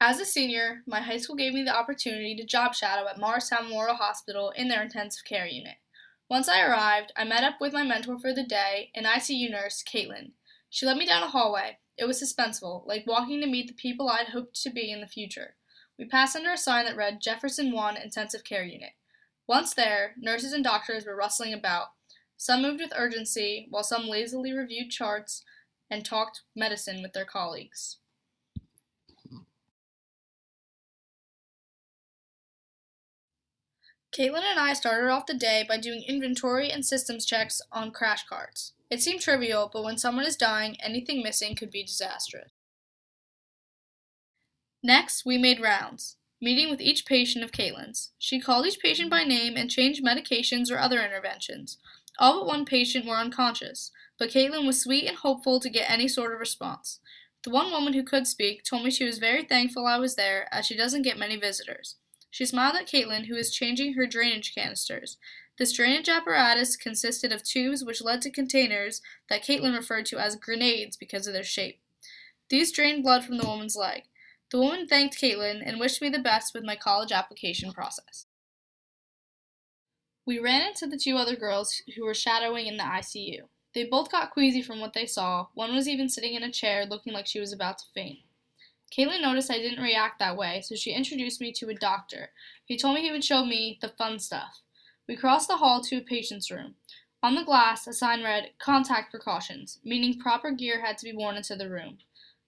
As a senior, my high school gave me the opportunity to job shadow at Morristown Memorial Hospital in their intensive care unit. Once I arrived, I met up with my mentor for the day, an ICU nurse, Caitlin. She led me down a hallway. It was suspenseful, like walking to meet the people I'd hoped to be in the future. We passed under a sign that read Jefferson 1 Intensive Care Unit. Once there, nurses and doctors were rustling about. Some moved with urgency, while some lazily reviewed charts and talked medicine with their colleagues. Caitlin and I started off the day by doing inventory and systems checks on crash carts. It seemed trivial, but when someone is dying, anything missing could be disastrous. Next, we made rounds, meeting with each patient of Caitlin's. She called each patient by name and changed medications or other interventions. All but one patient were unconscious, but Caitlin was sweet and hopeful to get any sort of response. The one woman who could speak told me she was very thankful I was there, as she doesn't get many visitors. She smiled at Caitlin, who was changing her drainage canisters. This drainage apparatus consisted of tubes which led to containers that Caitlin referred to as grenades because of their shape. These drained blood from the woman's leg. The woman thanked Caitlin and wished me the best with my college application process. We ran into the two other girls who were shadowing in the ICU. They both got queasy from what they saw. One was even sitting in a chair looking like she was about to faint. Caitlin noticed I didn't react that way, so she introduced me to a doctor. He told me he would show me the fun stuff. We crossed the hall to a patient's room. On the glass, a sign read, "Contact precautions," meaning proper gear had to be worn into the room.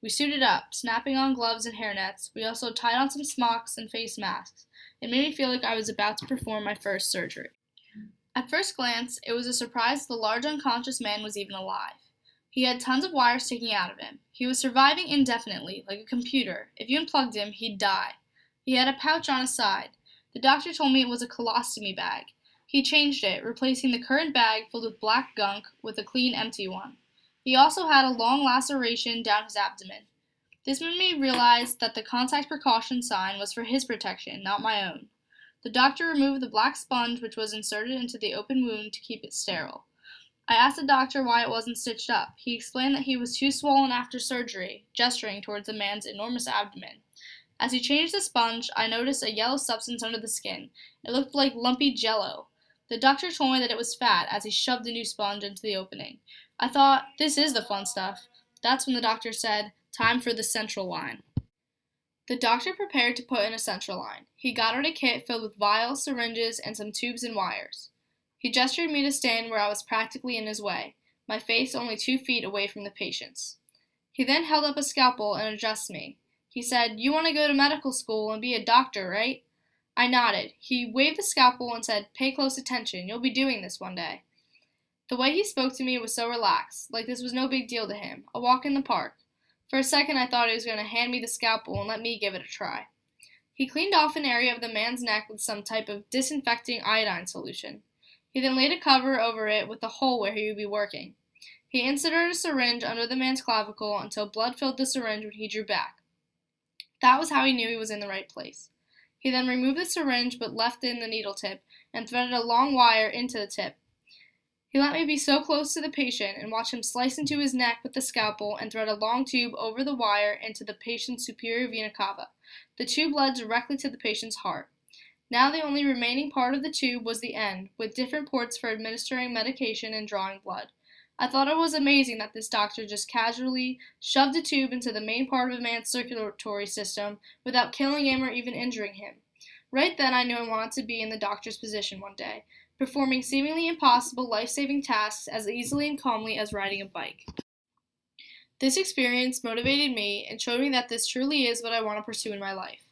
We suited up, snapping on gloves and hairnets. We also tied on some smocks and face masks. It made me feel like I was about to perform my first surgery. At first glance, it was a surprise the large unconscious man was even alive. He had tons of wires sticking out of him. He was surviving indefinitely, like a computer. If you unplugged him, he'd die. He had a pouch on his side. The doctor told me it was a colostomy bag. He changed it, replacing the current bag filled with black gunk with a clean, empty one. He also had a long laceration down his abdomen. This made me realize that the contact precaution sign was for his protection, not my own. The doctor removed the black sponge which was inserted into the open wound to keep it sterile. I asked the doctor why it wasn't stitched up. He explained that he was too swollen after surgery, gesturing towards the man's enormous abdomen. As he changed the sponge, I noticed a yellow substance under the skin. It looked like lumpy jello. The doctor told me that it was fat as he shoved the new sponge into the opening. I thought, this is the fun stuff. That's when the doctor said, "Time for the central line." The doctor prepared to put in a central line. He got out a kit filled with vials, syringes, and some tubes and wires. He gestured me to stand where I was practically in his way, my face only 2 feet away from the patient's. He then held up a scalpel and addressed me. He said, "You want to go to medical school and be a doctor, right?" I nodded. He waved the scalpel and said, "Pay close attention. You'll be doing this one day." The way he spoke to me was so relaxed, like this was no big deal to him, a walk in the park. For a second I thought he was going to hand me the scalpel and let me give it a try. He cleaned off an area of the man's neck with some type of disinfecting iodine solution. He then laid a cover over it with the hole where he would be working. He inserted a syringe under the man's clavicle until blood filled the syringe when he drew back. That was how he knew he was in the right place. He then removed the syringe but left in the needle tip and threaded a long wire into the tip. He let me be so close to the patient and watch him slice into his neck with the scalpel and thread a long tube over the wire into the patient's superior vena cava. The tube led directly to the patient's heart. Now the only remaining part of the tube was the end, with different ports for administering medication and drawing blood. I thought it was amazing that this doctor just casually shoved a tube into the main part of a man's circulatory system without killing him or even injuring him. Right then I knew I wanted to be in the doctor's position one day, performing seemingly impossible life-saving tasks as easily and calmly as riding a bike. This experience motivated me and showed me that this truly is what I want to pursue in my life.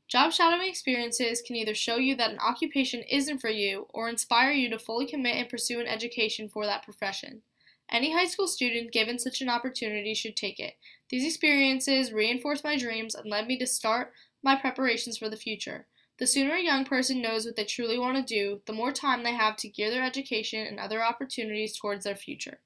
Job shadowing experiences can either show you that an occupation isn't for you or inspire you to fully commit and pursue an education for that profession. Any high school student given such an opportunity should take it. These experiences reinforced my dreams and led me to start my preparations for the future. The sooner a young person knows what they truly want to do, the more time they have to gear their education and other opportunities towards their future.